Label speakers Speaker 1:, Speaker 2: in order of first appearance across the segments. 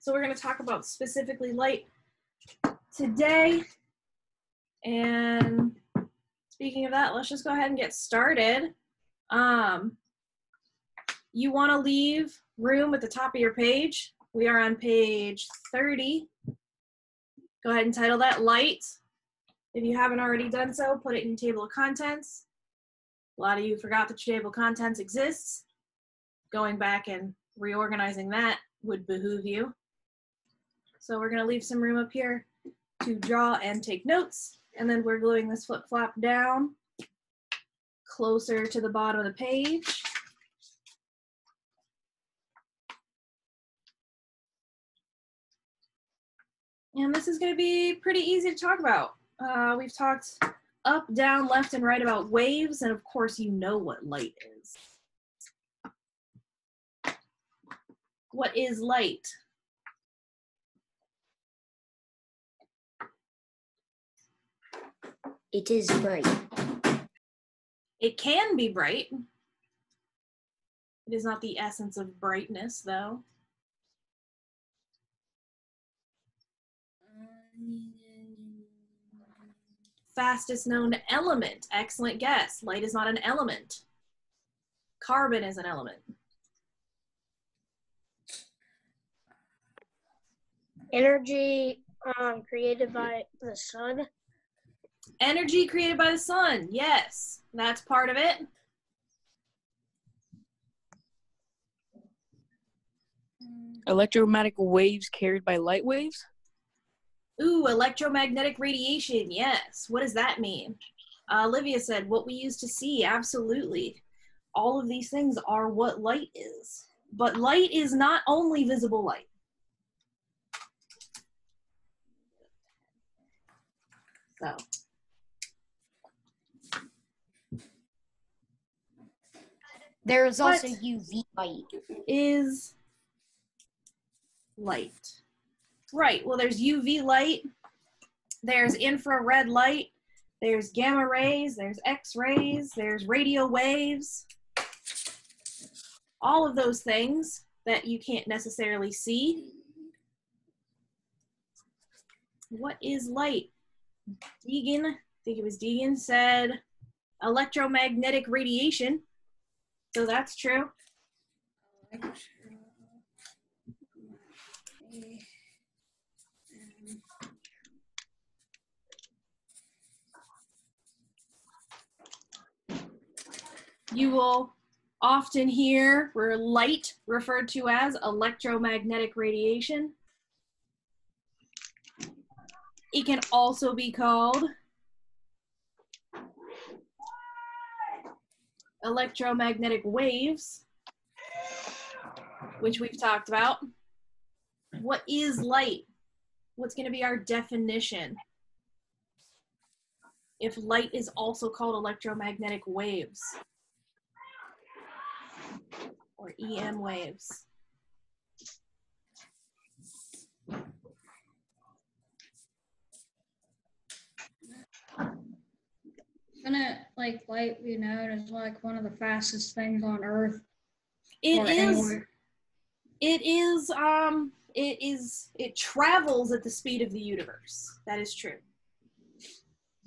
Speaker 1: So we're going to talk about specifically light today. And speaking of that, let's just go ahead and get started. You want to leave room at the top of your page. We are on page 30. Go ahead and title that Light. If you haven't already done so, put it in your table of contents. A lot of you forgot that your table of contents exists. Going back and reorganizing that would behoove you. So we're going to leave some room up here to draw and take notes. And then we're gluing this flip-flop down closer to the bottom of the page. And this is going to be pretty easy to talk about. We've talked up, down, left, and right about waves, and of course you know what light is. What is light?
Speaker 2: It is bright.
Speaker 1: It can be bright. It is not the essence of brightness, though. Fastest known element. Excellent guess. Light is not an element. Carbon is an element.
Speaker 3: Energy created by the sun.
Speaker 1: Energy created by the sun. Yes, that's part of it.
Speaker 4: Electromagnetic waves carried by light waves?
Speaker 1: Ooh, electromagnetic radiation. Yes. What does that mean? Olivia said, what we use to see. Absolutely. All of these things are what light is. But light is not only visible light. So.
Speaker 2: There is also UV light.
Speaker 1: Is light. Right, well there's UV light, there's infrared light, there's gamma rays, there's X-rays, there's radio waves. All of those things that you can't necessarily see. What is light? Deegan, I think it was Deegan, said electromagnetic radiation. So that's true. You will often hear light referred to as electromagnetic radiation. It can also be called electromagnetic waves, which we've talked about. What is light? What's going to be our definition if light is also called electromagnetic waves or EM waves?
Speaker 5: Isn't it like light, you know, is like one of the fastest things on Earth?
Speaker 1: It is. It travels at the speed of the universe. That is true.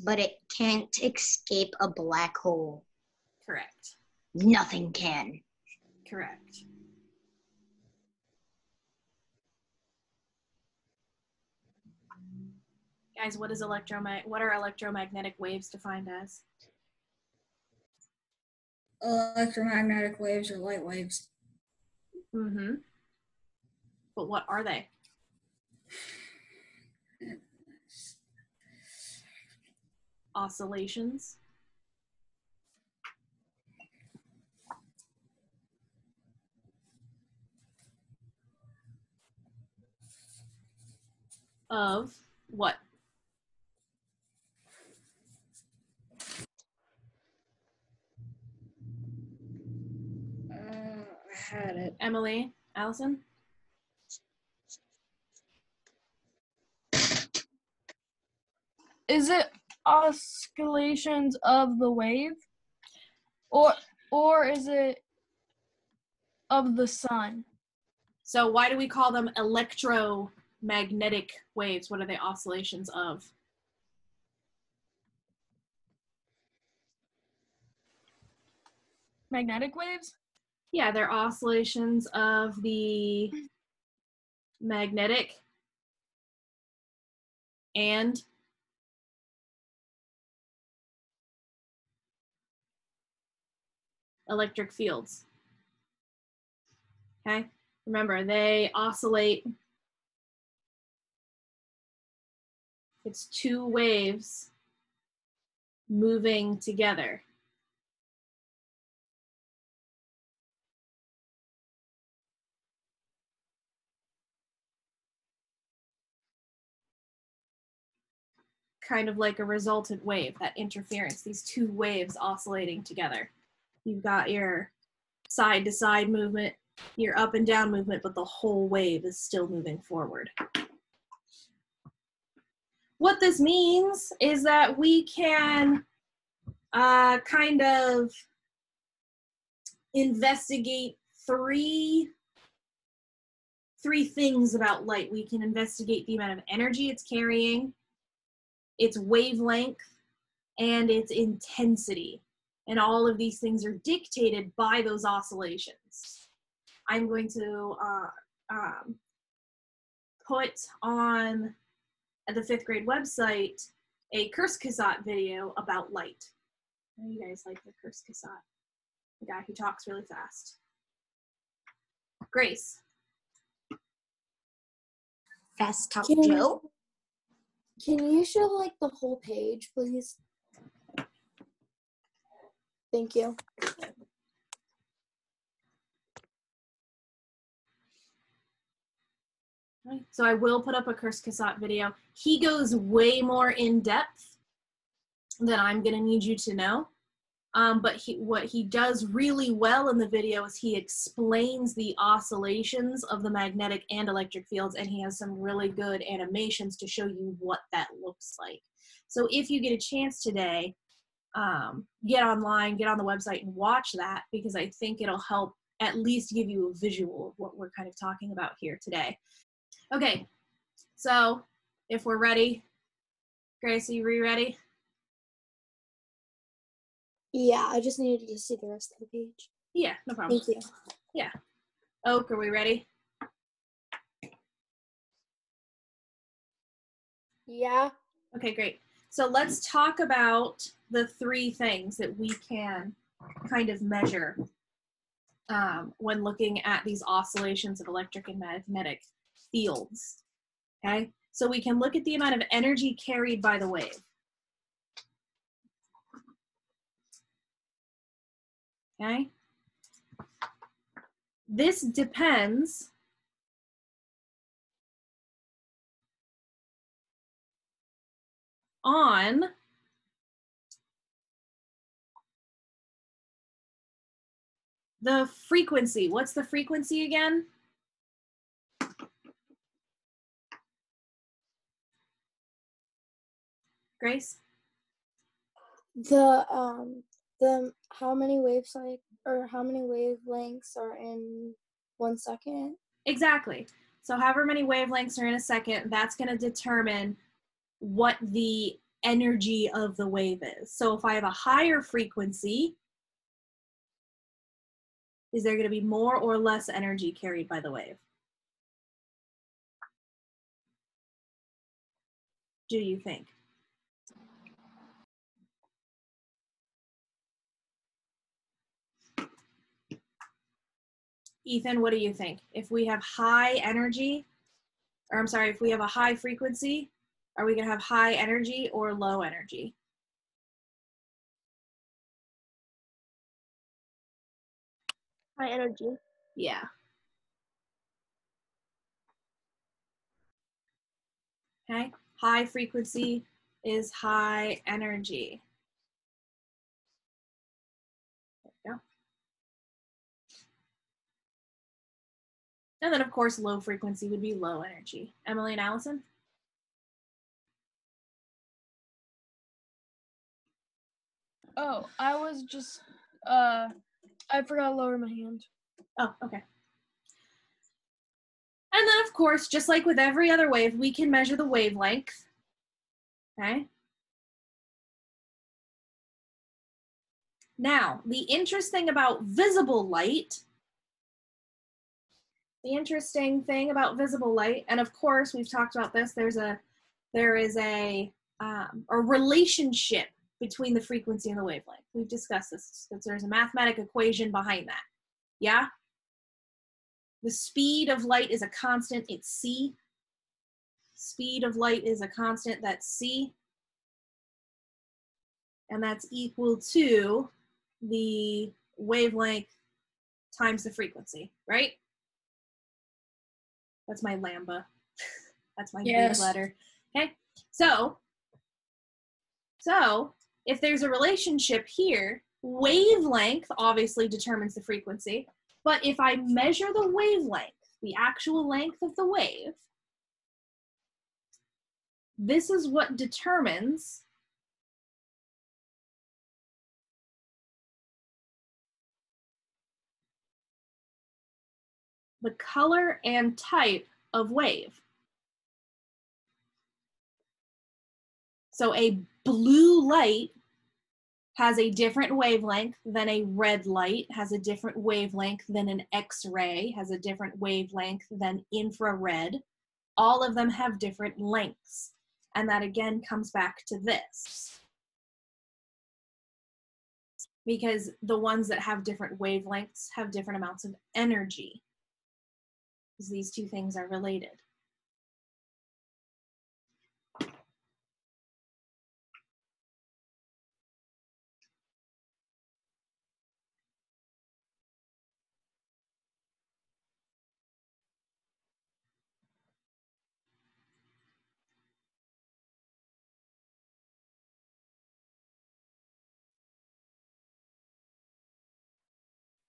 Speaker 2: But it can't escape a black hole.
Speaker 1: Correct.
Speaker 2: Nothing can.
Speaker 1: Correct. Guys, what are electromagnetic waves defined as?
Speaker 5: Electromagnetic waves are light waves.
Speaker 1: Mm-hmm. But what are they? Oscillations. Of what?
Speaker 5: I had it.
Speaker 1: Emily, Allison?
Speaker 6: Is it oscillations of the wave? Or is it of the sun?
Speaker 1: So why do we call them electromagnetic waves? What are they oscillations of?
Speaker 6: Magnetic waves?
Speaker 1: Yeah, they're oscillations of the magnetic and electric fields. Okay, remember they oscillate. It's two waves moving together. Kind of like a resultant wave, that interference, these two waves oscillating together. You've got your side to side movement, your up and down movement, but the whole wave is still moving forward. What this means is that we can kind of investigate three things about light. We can investigate the amount of energy it's carrying, its wavelength, and its intensity. And all of these things are dictated by those oscillations. I'm going to put on the 5th grade website a Kurzgesagt video about light. I know you guys like the Kurzgesagt, the guy who talks really fast. Grace.
Speaker 2: Fast Talk
Speaker 7: Can-
Speaker 2: Joe.
Speaker 7: Can you show like the whole page, please? Thank you.
Speaker 1: So I will put up a Kurzgesagt video. He goes way more in depth than I'm gonna need you to know. But what he does really well in the video is he explains the oscillations of the magnetic and electric fields, and he has some really good animations to show you what that looks like. So if you get a chance today, get online, get on the website and watch that, because I think it'll help at least give you a visual of what we're kind of talking about here today. Okay, so if we're ready, Grace, are you ready?
Speaker 7: Yeah, I just needed to see the rest of the page.
Speaker 1: Yeah, no problem.
Speaker 7: Thank you.
Speaker 1: Yeah. Oak, are we ready?
Speaker 3: Yeah.
Speaker 1: Okay, great. So let's talk about the three things that we can kind of measure when looking at these oscillations of electric and magnetic fields. Okay, so we can look at the amount of energy carried by the wave. Okay, this depends on the frequency. What's the frequency again? Grace?
Speaker 7: The how many how many wavelengths are in 1 second?
Speaker 1: Exactly. So however many wavelengths are in a second, that's going to determine what the energy of the wave is. So if I have a higher frequency, is there going to be more or less energy carried by the wave? Do you think? Ethan, what do you think? If we have high energy, or I'm sorry, if we have a high frequency, are we going to have high energy or low energy?
Speaker 3: High energy.
Speaker 1: Yeah. Okay. High frequency is high energy. There we go. And then, of course, low frequency would be low energy. Emily and Allison?
Speaker 6: Oh, I was just I forgot to lower my hand.
Speaker 1: Oh, okay. And then, of course, just like with every other wave, we can measure the wavelength, okay? Now, the interesting thing about visible light, and of course, we've talked about this, there is a relationship between the frequency and the wavelength. We've discussed this, that there's a mathematical equation behind that, yeah? The speed of light is a constant, it's c. Speed of light is a constant, that's c. And that's equal to the wavelength times the frequency, right? That's my lambda. That's my
Speaker 5: Yes.
Speaker 1: big letter. Okay, so if there's a relationship here, wavelength obviously determines the frequency, but if I measure the wavelength, the actual length of the wave, this is what determines the color and type of wave. So a blue light has a different wavelength than a red light, has a different wavelength than an X-ray, has a different wavelength than infrared. All of them have different lengths. And that again comes back to this. Because the ones that have different wavelengths have different amounts of energy. Because these two things are related.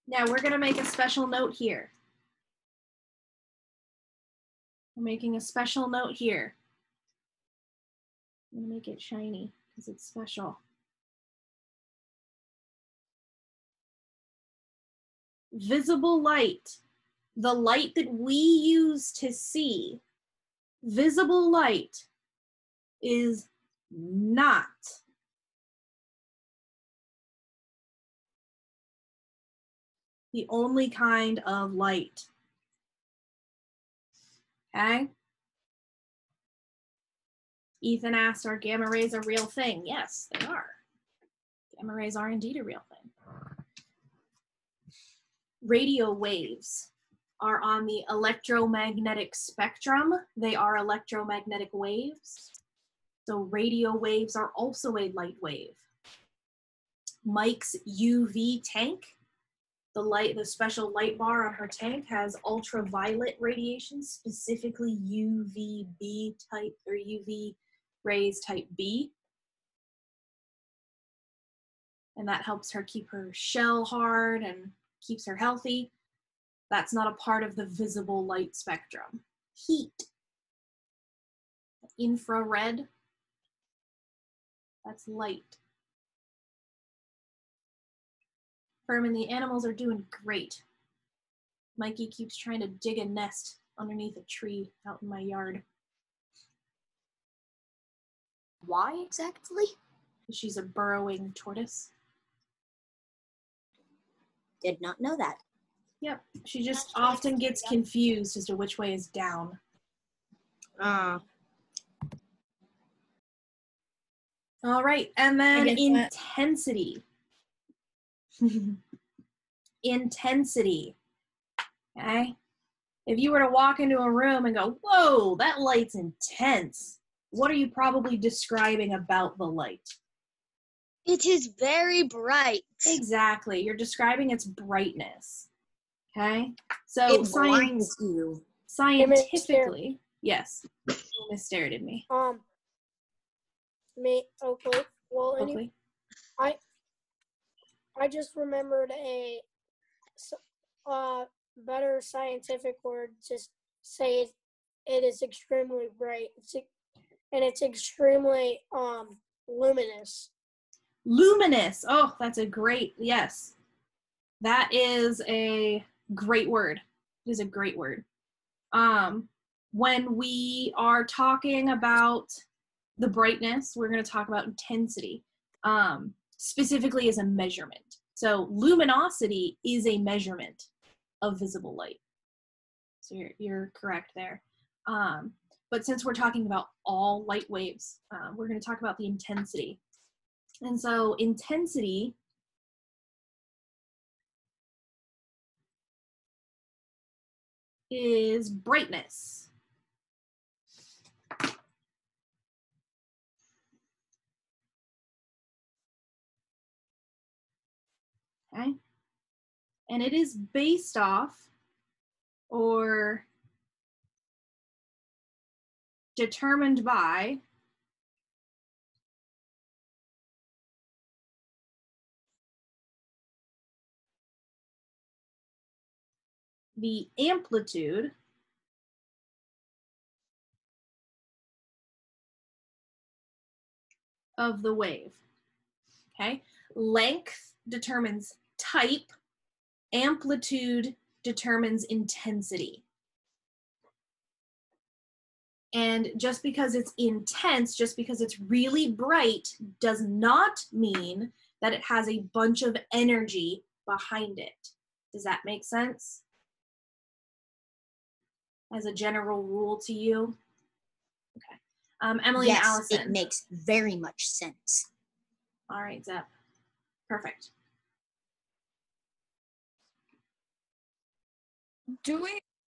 Speaker 1: Now we're going to make a special note here. We're making a special note here. I'm going to make it shiny because it's special. Visible light, the light that we use to see, visible light is not the only kind of light. Okay? Ethan asked, are gamma rays a real thing? Yes, they are. Gamma rays are indeed a real thing. Radio waves are on the electromagnetic spectrum. They are electromagnetic waves. So radio waves are also a light wave. Mike's UV tank, the special light bar on her tank has ultraviolet radiation, specifically UVB type or UV rays type B. And that helps her keep her shell hard and keeps her healthy. That's not a part of the visible light spectrum. Heat, infrared, that's light. Herman, the animals are doing great. Mikey keeps trying to dig a nest underneath a tree out in my yard.
Speaker 2: Why exactly?
Speaker 1: She's a burrowing tortoise.
Speaker 2: Did not know that.
Speaker 1: Yep, she just often gets confused as to which way is down.
Speaker 2: Uh,
Speaker 1: All right, and then
Speaker 5: I get that.
Speaker 1: intensity. Intensity, okay? If you were to walk into a room and go, whoa, that light's intense, what are you probably describing about the light?
Speaker 3: It is very bright.
Speaker 1: Exactly, you're describing its brightness, okay? So
Speaker 2: it blinds you.
Speaker 1: scientifically, yes, Miss stared at me.
Speaker 7: Okay. Well,
Speaker 1: Oakley.
Speaker 7: I just remembered a better scientific word to say it is extremely bright. And it's extremely luminous.
Speaker 1: Luminous. Oh, that's a great, yes. That is a great word. It is a great word. When we are talking about the brightness, we're going to talk about intensity, specifically as a measurement. So luminosity is a measurement of visible light. So you're correct there. But since we're talking about all light waves, we're going to talk about the intensity. And so intensity is brightness. Okay? And it is based off or determined by the amplitude of the wave. Okay? Length determines type, amplitude determines intensity. And just because it's intense, just because it's really bright, does not mean that it has a bunch of energy behind it. Does that make sense? As a general rule to you? Okay. Emily and
Speaker 2: Yes,
Speaker 1: Allison.
Speaker 2: it makes very much sense.
Speaker 1: All right, Zep. Perfect.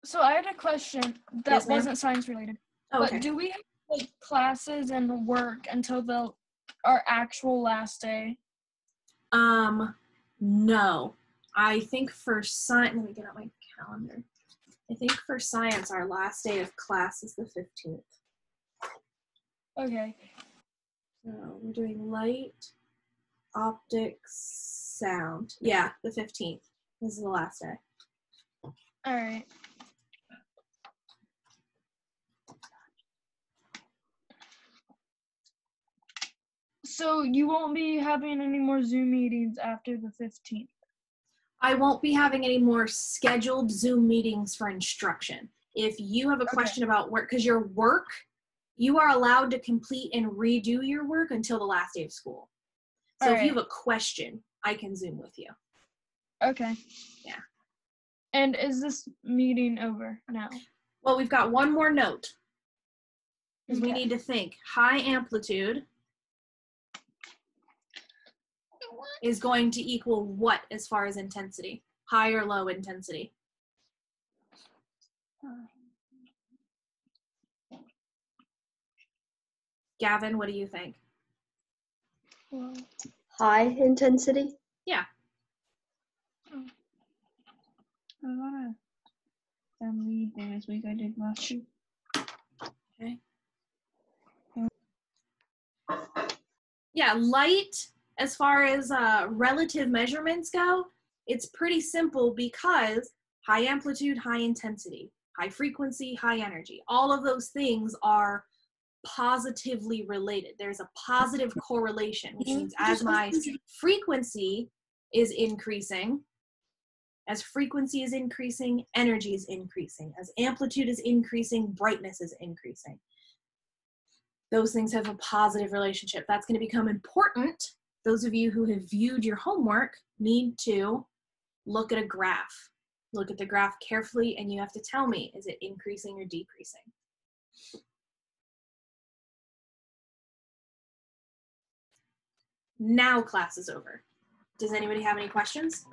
Speaker 6: So I had a question that
Speaker 1: Yes, ma'am.
Speaker 6: wasn't science related.
Speaker 1: Oh, okay.
Speaker 6: But do we have like classes and work until our actual last day?
Speaker 1: No. I think for science, let me get out my calendar. I think for science, our last day of class is the 15th.
Speaker 6: Okay.
Speaker 1: So we're doing light, optics, sound. Yeah, the 15th. This is the last day.
Speaker 6: All right. So you won't be having any more Zoom meetings after the 15th?
Speaker 1: I won't be having any more scheduled Zoom meetings for instruction. If you have a question about work, because your work, you are allowed to complete and redo your work until the last day of school. So if you have a question, I can Zoom with you.
Speaker 6: Okay.
Speaker 1: Yeah.
Speaker 6: And is this meeting over now?
Speaker 1: Well, we've got one more note. Because we
Speaker 6: Okay.
Speaker 1: need to think. High amplitude is going to equal what as far as intensity? High or low intensity? Gavin, what do you think?
Speaker 8: High intensity?
Speaker 1: Yeah.
Speaker 6: I got a family thing this week I did last week.
Speaker 1: Okay. Yeah, light, as far as relative measurements go, it's pretty simple because high amplitude, high intensity, high frequency, high energy. All of those things are positively related. There's a positive correlation, which means as my frequency is increasing, as frequency is increasing, energy is increasing. As amplitude is increasing, brightness is increasing. Those things have a positive relationship. That's going to become important. Those of you who have viewed your homework need to look at a graph. Look at the graph carefully, and you have to tell me, is it increasing or decreasing? Now class is over. Does anybody have any questions?